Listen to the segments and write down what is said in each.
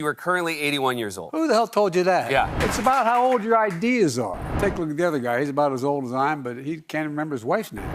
You are currently 81 years old. Who the hell told you that? Yeah. It's about how old your ideas are. Take a look at the other guy. He's about as old as I am, but he can't remember his wife's name.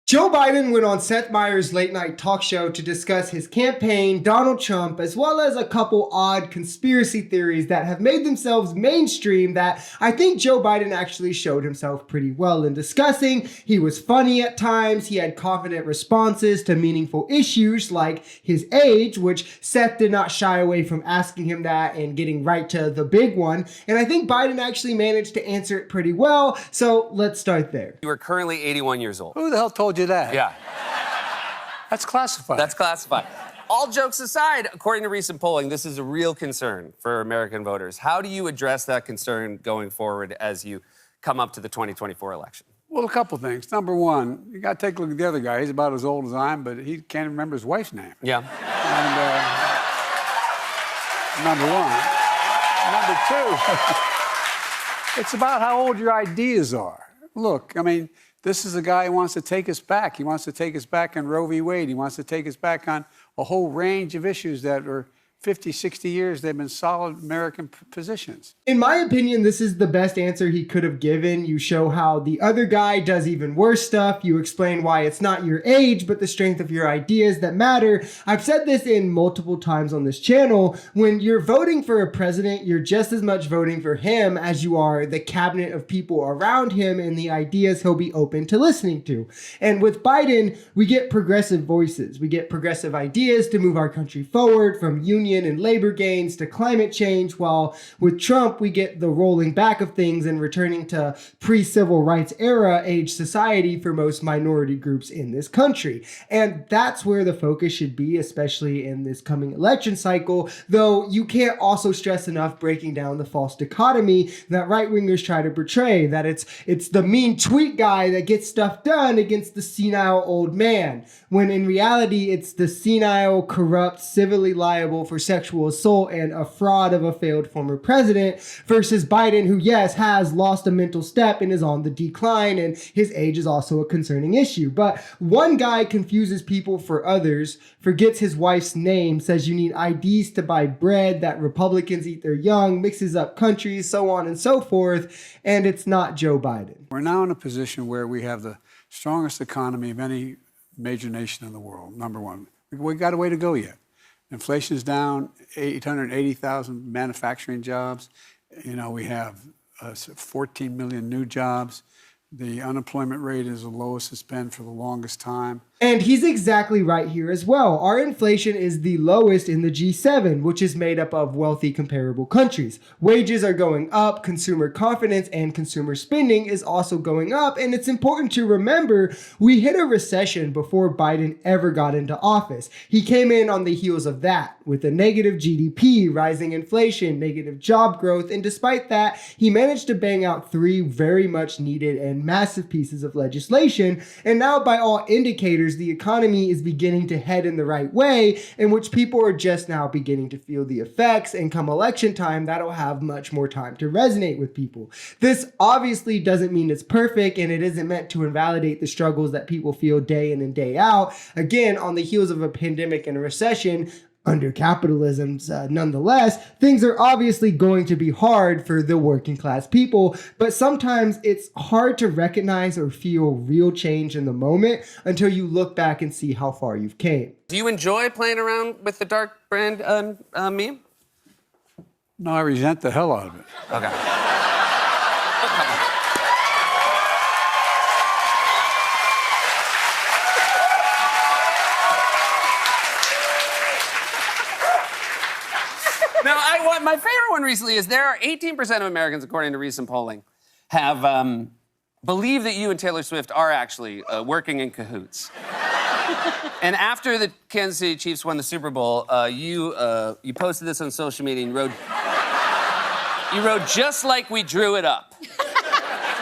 Joe Biden went on Seth Meyers' late-night talk show to discuss his campaign, Donald Trump, as well as a couple odd conspiracy theories that have made themselves mainstream that I think Joe Biden actually showed himself pretty well in discussing. He was funny at times. He had confident responses to meaningful issues like his age, which Seth did not shy away from asking him that and getting right to the big one. And I think Biden actually managed to answer it pretty well. So let's start there. You are currently 81 years old. Who the hell told you that? Yeah. That's classified. That's classified. All jokes aside, according to recent polling, this is a real concern for American voters. How do you address that concern going forward as you come up to the 2024 election? Well, a couple things. Number one, you got to take a look at the other guy. He's about as old as I am, but he can't remember his wife's name. Yeah. And number one. Number two, it's about how old your ideas are. Look, I mean, this is a guy who wants to take us back. He wants to take us back on Roe v. Wade. He wants to take us back on a whole range of issues that are 50, 60 years, they've been solid American positions. In my opinion, this is the best answer he could have given. You show how the other guy does even worse stuff. You explain why it's not your age, but the strength of your ideas that matter. I've said this in multiple times on this channel. When you're voting for a president, you're just as much voting for him as you are the cabinet of people around him and the ideas he'll be open to listening to. And with Biden, we get progressive voices. We get progressive ideas to move our country forward, from union and labor gains to climate change, while with Trump, we get the rolling back of things and returning to pre-civil rights era age society for most minority groups in this country. And that's where the focus should be, especially in this coming election cycle, though you can't also stress enough breaking down the false dichotomy that right-wingers try to portray, that it's the mean tweet guy that gets stuff done against the senile old man, when in reality, it's the senile, corrupt, civilly liable for sexual assault and a fraud of a failed former president, versus Biden, who, yes, has lost a mental step and is on the decline, and his age is also a concerning issue. But one guy confuses people for others, forgets his wife's name, says you need IDs to buy bread, that Republicans eat their young, mixes up countries, so on and so forth, and it's not Joe Biden. We're now in a position where we have the strongest economy of any major nation in the world, number one. We've got a way to go yet. Inflation is down, 880,000 manufacturing jobs. You know, we have 14 million new jobs. The unemployment rate is the lowest it's been for the longest time. And he's exactly right here as well. Our inflation is the lowest in the G7, which is made up of wealthy comparable countries. Wages are going up, consumer confidence and consumer spending is also going up, and it's important to remember we hit a recession before Biden ever got into office. He came in on the heels of that, with a negative GDP, rising inflation, negative job growth, and despite that, he managed to bang out 3 very much needed and massive pieces of legislation, and now by all indicators, the economy is beginning to head in the right way, in which people are just now beginning to feel the effects, and come election time, that'll have much more time to resonate with people. This obviously doesn't mean it's perfect, and it isn't meant to invalidate the struggles that people feel day in and day out. Again, on the heels of a pandemic and a recession, under capitalism's nonetheless, things are obviously going to be hard for the working class people, but sometimes it's hard to recognize or feel real change in the moment until you look back and see how far you've came. Do you enjoy playing around with the dark brand meme? No, I resent the hell out of it. Okay. Now, my favorite one recently is there are 18% of Americans, according to recent polling, have believe that you and Taylor Swift are actually working in cahoots. And after the Kansas City Chiefs won the Super Bowl, you posted this on social media and you wrote, "Just like we drew it up."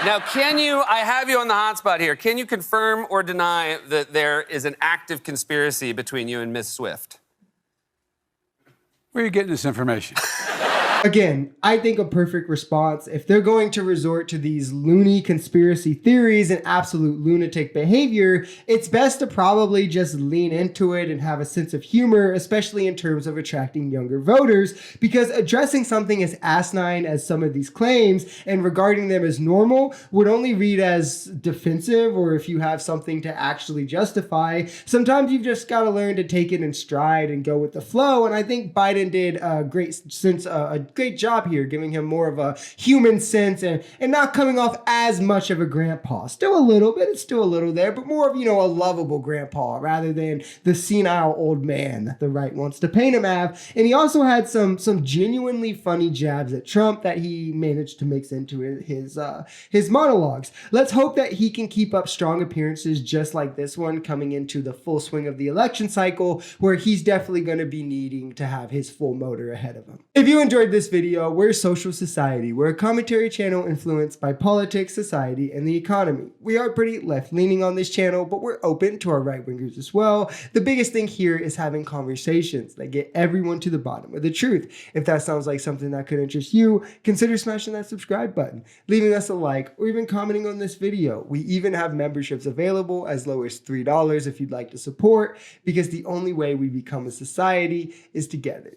Now, I have you on the hot spot here. Can you confirm or deny that there is an active conspiracy between you and Miss Swift? Where are you getting this information? Again, I think a perfect response, if they're going to resort to these loony conspiracy theories and absolute lunatic behavior, it's best to probably just lean into it and have a sense of humor, especially in terms of attracting younger voters, because addressing something as asinine as some of these claims and regarding them as normal would only read as defensive, or if you have something to actually justify. Sometimes you've just got to learn to take it in stride and go with the flow, and I think Biden did a great job here, giving him more of a human sense and not coming off as much of a grandpa. Still a little bit, it's still a little there, but more of, a lovable grandpa rather than the senile old man that the right wants to paint him as. And he also had some genuinely funny jabs at Trump that he managed to mix into his monologues. Let's hope that he can keep up strong appearances just like this one coming into the full swing of the election cycle, where he's definitely going to be needing to have his full motor ahead of him. If you enjoyed this video, we're Social Society. We're a commentary channel influenced by politics, society, and the economy. We are pretty left-leaning on this channel, but we're open to our right-wingers as well. The biggest thing here is having conversations that get everyone to the bottom of the truth. If that sounds like something that could interest you, consider smashing that subscribe button, leaving us a like, or even commenting on this video. We even have memberships available as low as $3 if you'd like to support, because the only way we become a society is together.